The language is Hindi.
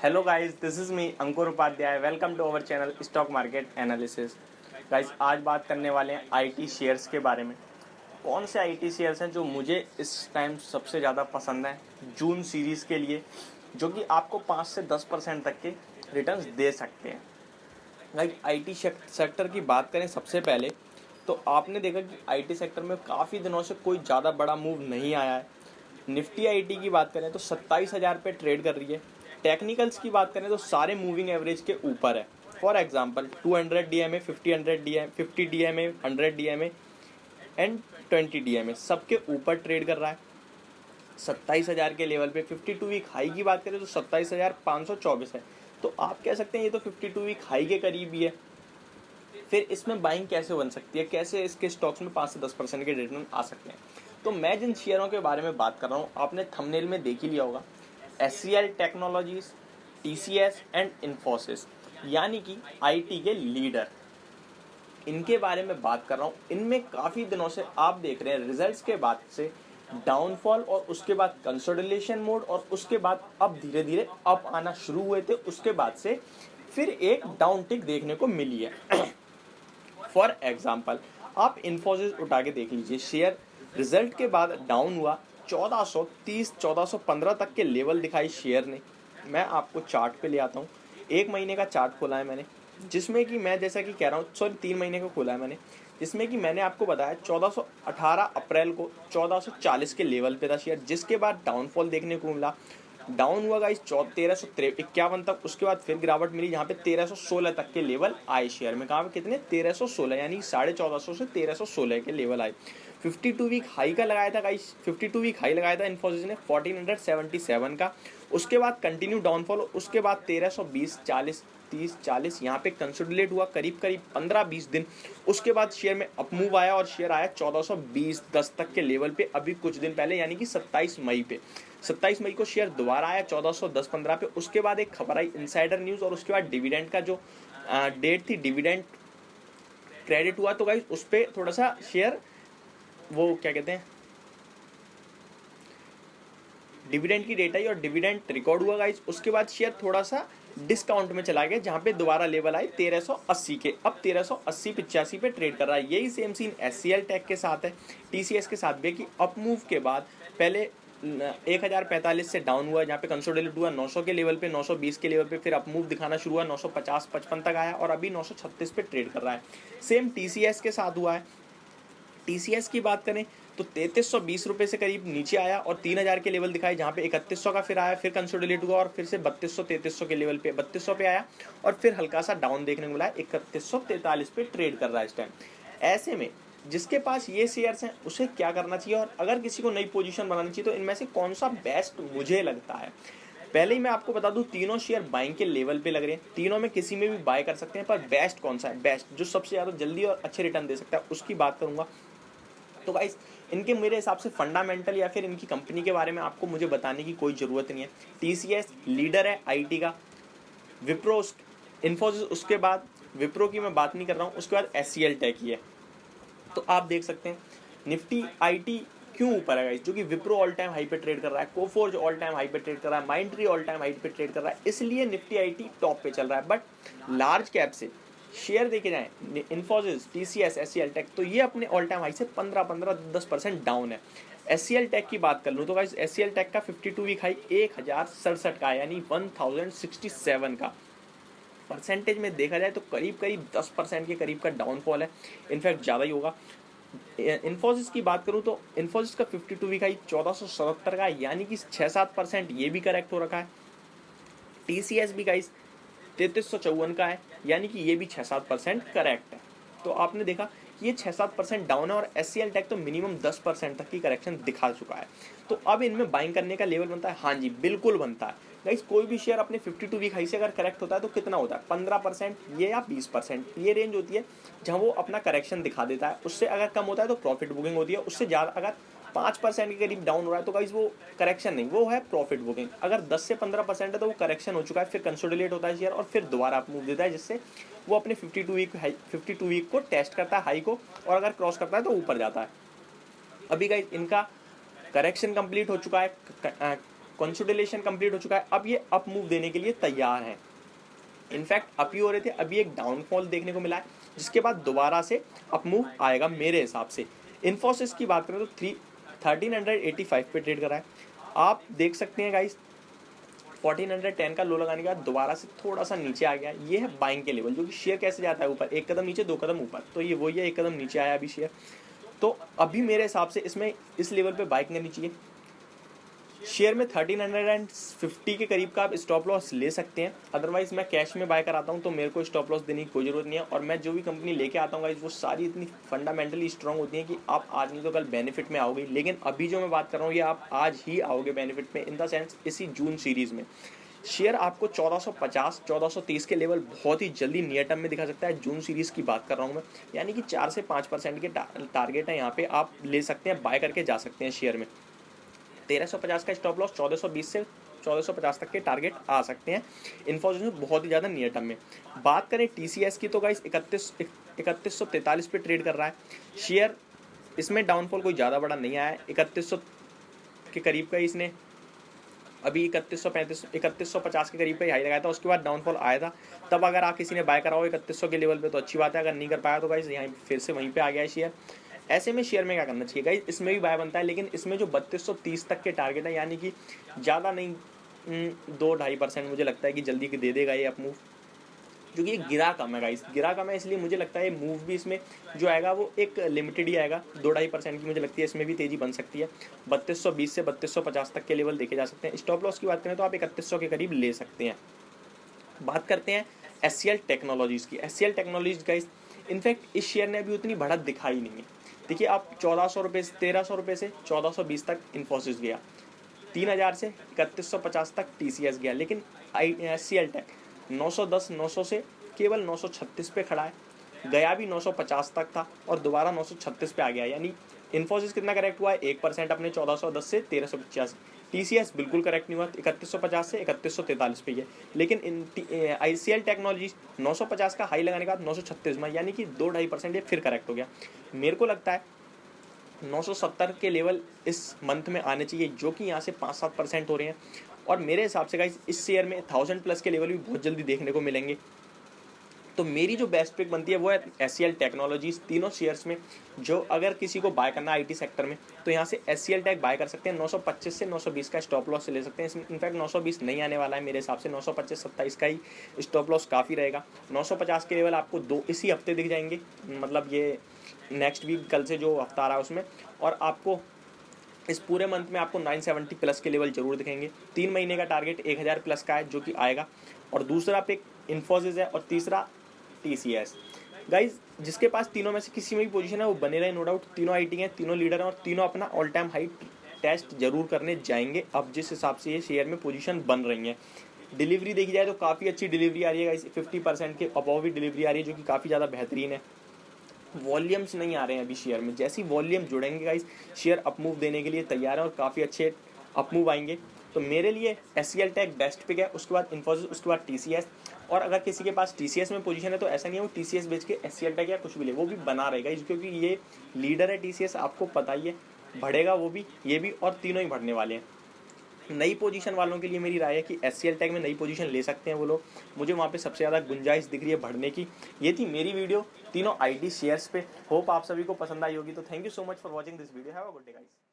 Hello guys, this is me Ankur Upadhyay. Welcome to our channel stock market analysis. Guys, आज बात करने वाले हैं आईटी शेयर्स के बारे में। कौन से आईटी शेयर्स हैं जो मुझे इस टाइम सबसे ज़्यादा पसंद है जून सीरीज़ के लिए, जो कि आपको 5 से 10% तक के रिटर्न्स दे सकते हैं। गाइस, आईटी सेक्टर की बात करें सबसे पहले तो आपने देखा कि आईटी सेक्टर में काफ़ी दिनों से कोई ज़्यादा बड़ा मूव नहीं आया है। निफ्टी आईटी की बात करें तो 27,000 पे ट्रेड कर रही है। टेक्निकल्स की बात करें तो सारे मूविंग एवरेज के ऊपर है। For example 200 DMA, 50 DMA, 100 DMA and 20 DMA सबके ऊपर ट्रेड कर रहा है 27,000 के लेवल पे। 52 वीक हाई की बात करें तो 27,524 है। तो आप कह सकते हैं ये तो 52 वीक हाई के करीब ही है। फिर इसमें बाइंग कैसे बन सकती है, कैसे इसके स्टॉक्स में 5 से 10% के रिटर्न आ सकते हैं। तो मैं जिन शेयरों के बारे में बात कर रहा हूँ आपने थंबनेल में देख ही लिया होगा। HCL technologies, TCS and Infosys, यानी कि आईटी के लीडर, इनके बारे में बात कर रहा हूँ। इनमें काफ़ी दिनों से आप देख रहे हैं रिजल्ट्स के बाद से डाउनफॉल और उसके बाद कंसोलिडेशन मोड और उसके बाद अब धीरे धीरे अप आना शुरू हुए थे। उसके बाद से फिर एक डाउन टिक देखने को मिली है। फॉर एग्जाम्पल आप इन्फोसिस उठा के देख लीजिए। शेयर रिजल्ट के बाद डाउन हुआ, 1430 1415 तक के लेवल दिखाई शेयर ने। मैं आपको चार्ट पे ले आता हूँ। एक महीने का चार्ट खोला है मैंने, जिसमें कि मैं जैसा कि कह रहा हूँ, सॉरी 3 महीने का खोला है मैंने, जिसमें कि मैंने आपको बताया 1418 अप्रैल को 1440 के लेवल पे था शेयर, जिसके बाद डाउनफॉल देखने को मिला। डाउन हुआ गाइस 1351 तक। उसके बाद फिर गिरावट मिली जहाँ पे 1316 तक के लेवल आए शेयर में। कहाँ पे कितने? 1316, यानी 1450 से 1316 के लेवल आए। 52 वीक हाई का लगाया था गाइस, 52 वीक हाई लगाया था इन्फोसिस ने 1477 का। उसके बाद कंटिन्यू डाउनफॉल, उसके बाद 1320, 40, 30, 40 यहाँ पे कंसोलिडेट हुआ करीब 15-20 दिन। उसके बाद शेयर में अपमूव आया और शेयर आया 1420-10 तक के लेवल पे अभी कुछ दिन पहले, यानी कि 27 मई पे। 27 मई को शेयर दोबारा आया 1410-15 पे। उसके बाद एक खबर आई इनसाइडर न्यूज़ और उसके बाद डिविडेंड का जो डेट थी, डिविडेंड क्रेडिट हुआ। तो गाइस उस पर थोड़ा सा शेयर वो क्या कहते हैं, डिविडेंड की डेट आई और डिविडेंड रिकॉर्ड हुआ गाइस। उसके बाद शेयर थोड़ा सा डिस्काउंट में चला गया जहां पे दोबारा लेवल आई 1380 के। अब 1380-85 पे ट्रेड कर रहा है। यही सेम सीन एचसीएल टेक के साथ है, टीसीएस के साथ भी, कि अप मूव के बाद पहले 1045 से डाउन हुआ जहाँ पे कंसोलिडेट हुआ 900 के लेवल पे, 920 के लेवल पे, फिर अप मूव दिखाना शुरू हुआ 950-55 तक आया और अभी 936 पे ट्रेड कर रहा है। सेम टीसीएस के साथ हुआ है। टीसीएस की बात करें तो 3320 रुपये से करीब नीचे आया और 3000 के लेवल दिखाए जहाँ पे 3100 का फिर आया, फिर कंसोलिडेट हुआ और फिर से 3200-3300 के लेवल पे 3200 पे आया और फिर हल्का सा डाउन देखने को मिला, 3143 पे ट्रेड कर रहा है इस टाइम। ऐसे में जिसके पास ये शेयर्स हैं उसे क्या करना चाहिए, और अगर किसी को नई पोजीशन बनानी चाहिए तो इनमें से कौन सा बेस्ट मुझे लगता है। पहले ही मैं आपको बता दूं, तीनों शेयर बाइंग के लेवल पे लग रहे हैं। तीनों में किसी में भी बाय कर सकते हैं, पर बेस्ट कौन सा है, बेस्ट जो सबसे ज़्यादा जल्दी और अच्छे रिटर्न दे सकता है, उसकी बात करूंगा। तो गाइस इनके मेरे हिसाब से फंडामेंटल या फिर इनकी कंपनी के बारे में आपको मुझे बताने की कोई ज़रूरत नहीं है। टीसीएस लीडर है आईटी का, विप्रो, इन्फोसिस, उसके बाद विप्रो की मैं बात नहीं कर रहा हूँ, उसके बाद एचसीएल टेक ही है। तो आप देख सकते हैं निफ्टी आईटी क्यों ऊपर है गाइस, जो कि विप्रो ऑल टाइम हाई पे ट्रेड कर रहा है, कोफोर्ज ऑल टाइम हाई पे ट्रेड कर रहा है, माइंडट्री ऑल टाइम हाई पे ट्रेड कर रहा है, इसलिए निफ्टी आईटी टॉप पे चल रहा है। बट लार्ज कैप से शेयर देखे जाएं, इन्फोसिस, टीसीएस, एचसीएल टेक, तो ये अपने ऑल टाइम हाई से 15-10% डाउन है। एचसीएल टेक की बात कर लूँ तो गाइस एचसीएल टेक का 52 वीक हाई 1067 का, यानी 1067 का। परसेंटेज में देखा जाए तो करीब 10% के करीब का डाउनफॉल है, इनफैक्ट ज़्यादा ही होगा। इन्फोसिस की बात करूं तो इन्फोसिस का 52 वीक हाई 1477 का, यानी कि 6-7% ये भी करेक्ट हो रखा है। टीसीएस भी गाइस 3354 का है, यानी कि ये भी 6-7% करेक्ट है। तो आपने देखा ये 6-7% डाउन है और एचसीएल टेक तो मिनिमम 10% तक की करेक्शन दिखा चुका है। तो अब इनमें बाइंग करने का लेवल बनता है? हाँ जी, बिल्कुल बनता है गाइस। कोई भी शेयर अपने 52 वीक हाई से अगर करेक्ट होता है तो कितना होता है? 15% ये या 20%, ये रेंज होती है जहाँ वो अपना करेक्शन दिखा देता है। उससे अगर कम होता है तो प्रॉफिट बुकिंग होती है। उससे ज़्यादा अगर 5% के करीब डाउन हो रहा है तो गाइस वो करेक्शन नहीं, वो है प्रॉफिट बुकिंग। अगर 10 से 15% है तो वो करेक्शन हो चुका है, फिर कंसोलिडेट होता है शेयर और फिर दोबारा अप मूव देता है, जिससे वो अपने 52 वीक को टेस्ट करता है हाई को, और अगर क्रॉस करता है तो ऊपर जाता है। अभी गाइस इनका करेक्शन कंप्लीट हो चुका है, कंसोलिडेशन कंप्लीट हो चुका है, अब ये अप मूव देने के लिए तैयार है। इनफैक्ट अप ही हो रहे थे, अभी एक डाउनफॉल देखने को मिला है, जिसके बाद दोबारा से अप मूव आएगा मेरे हिसाब से। इन्फोसिस की बात करें तो 1385 पे ट्रेड कर रहा है। आप देख सकते हैं गाइस 1410 का लो लगाने के बाद दोबारा से थोड़ा सा नीचे आ गया। ये है बाइंग के लेवल, जो कि शेयर कैसे जाता है ऊपर, एक कदम नीचे दो कदम ऊपर, तो ये वही है, एक कदम नीचे आया अभी शेयर। तो अभी मेरे हिसाब से इसमें इस लेवल पे बाइंग करनी चाहिए। शेयर में 1350 के करीब का आप स्टॉप लॉस ले सकते हैं, अदरवाइज मैं कैश में बाय कराता हूँ तो मेरे को स्टॉप लॉस देने की कोई ज़रूरत नहीं है। और मैं जो भी कंपनी लेके आता हूँ गाइस वो सारी इतनी फंडामेंटली स्ट्रांग होती हैं कि आप आज नहीं तो कल बेनिफिट में आओगे। लेकिन अभी जो मैं बात कर रहा हूँ ये आप आज ही आओगे बेनिफिट में, इन द सेंस इसी जून सीरीज़ में शेयर आपको 1450 1430 के लेवल बहुत ही जल्दी नियर टर्म में दिखा सकता है। जून सीरीज़ की बात कर रहा हूँ मैं, यानी कि 4 से 5% के टारगेट है, यहाँ पे आप ले सकते हैं, बाय करके जा सकते हैं शेयर में। 1350 का स्टॉप लॉस, 1420 से 1450 तक के टारगेट आ सकते हैं इन्फोसिस में बहुत ही ज़्यादा नियर टर्म में। बात करें TCS की तो गाइस 3143 पे ट्रेड कर रहा है शेयर। इसमें डाउनफॉल कोई ज़्यादा बड़ा नहीं आया है, 3100 के करीब का इसने अभी 3150 के करीब का ही हाई लगाया था, उसके बाद डाउनफॉल आया था। तब अगर आप किसी ने बाय करा हो 3100 के लेवल पे तो अच्छी बात है, अगर नहीं कर पाया तो गाइस यहाँ फिर से वहीं पे आ गया है शेयर। ऐसे में शेयर में क्या करना चाहिए गाइस, इसमें भी बाय बनता है, लेकिन इसमें जो 3230 तक के टारगेट है, यानी कि ज़्यादा नहीं 2-2.5% मुझे लगता है कि जल्दी दे देगा ये अप मूव, क्योंकि ये गिरा कम है गाइस, गिरा कम है, इसलिए मुझे लगता है मूव भी इसमें जो आएगा वो एक लिमिटेड ही आएगा। 2-2.5% की मुझे लगती है इसमें भी तेज़ी बन सकती है। 3220 से 3250 तक के लेवल देखे जा सकते हैं। स्टॉप लॉस की बात करें तो आप 3100 के करीब ले सकते हैं। बात करते हैं SCL टेक्नोलॉजीज़ की। SCL टेक्नोलॉजीज़ गाइस इनफैक्ट इस शेयर ने अभी उतनी बढ़त दिखाई नहीं है। देखिए आप 1400 रुपये से 1300 रुपये से 1420 तक इन्फोसिस गया, 3000 से 3150 तक TCS गया, लेकिन SCL टेक 910 900 से केवल 936 पे खड़ा है, गया भी 950 तक था और दोबारा 936 पे आ गया। यानी इन्फोसिस कितना करेक्ट हुआ है, 1% अपने 1410 से 1385। TCS बिल्कुल करेक्ट नहीं हुआ, 3150 से 3143 पे है। लेकिन ICL टेक्नोलॉजी 950 का हाई लगाने के बाद 936 में, यानी कि 2-2.5% ये फिर करेक्ट हो गया। मेरे को लगता है 970 के लेवल इस मंथ में आने चाहिए, जो कि यहाँ से 5-7% हो रहे हैं। और मेरे हिसाब से गाइस इस शेयर में 1000 प्लस के लेवल भी बहुत जल्दी देखने को मिलेंगे। तो मेरी जो बेस्ट पिक बनती है वो है SCL टेक्नोलॉजीज। तीनों शेयर्स में जो अगर किसी को बाय करना है IT सेक्टर में तो यहाँ से SCL टेक बाय कर सकते हैं। 925 से 920 का स्टॉप लॉस से ले सकते हैं। इसमें इनफैक्ट 920 नहीं आने वाला है मेरे हिसाब से, 925-27 का ही स्टॉप लॉस काफ़ी रहेगा। 950 के लेवल आपको इसी हफ्ते दिख जाएंगे, मतलब ये नेक्स्ट वीक, कल से जो हफ्ता आ रहा है उसमें। और आपको इस पूरे मंथ में आपको 970 प्लस के लेवल जरूर दिखेंगे। 3 महीने का टारगेट 1000 प्लस का है जो कि आएगा। और दूसरा पिक इन्फोसिस है और तीसरा TCS। गाइज जिसके पास तीनों में से किसी में भी पोजीशन है वो बने रहे, नो डाउट। तीनों IT हैं, तीनों लीडर हैं और तीनों अपना ऑल टाइम हाई टेस्ट जरूर करने जाएंगे। अब जिस हिसाब से ये शेयर में पोजीशन बन रही है, डिलीवरी देखी जाए तो काफ़ी अच्छी डिलीवरी आ रही है गाइज, 50% के अबव भी डिलीवरी आ रही है, जो कि काफ़ी ज़्यादा बेहतरीन है। वॉल्यूम्स नहीं आ रहे हैं अभी शेयर में, जैसी वॉल्यूम जुड़ेंगे गाइस शेयर अप मूव देने के लिए तैयार है और काफ़ी अच्छे अप मूव आएंगे। तो मेरे लिए SCL टेक बेस्ट पिक है, उसके बाद इन्फोसिस, उसके बाद TCS। और अगर किसी के पास TCS में पोजीशन है तो ऐसा नहीं है वो TCS बेच के SCL टेक या कुछ भी ले, वो भी बना रहेगा, क्योंकि ये लीडर है TCS, आपको पता ही है, बढ़ेगा वो भी, ये भी, और तीनों ही बढ़ने वाले हैं। नई पोजीशन वालों के लिए मेरी राय है कि SCL टेक में नई पोजीशन ले सकते हैं वो लोग, मुझे वहाँ पे सबसे ज़्यादा गुंजाइश दिख रही है बढ़ने की। ये थी मेरी वीडियो तीनों IT शेयर्स पे। होप आप सभी को पसंद आई होगी। तो thank you so much for watching this video. Have a good day guys.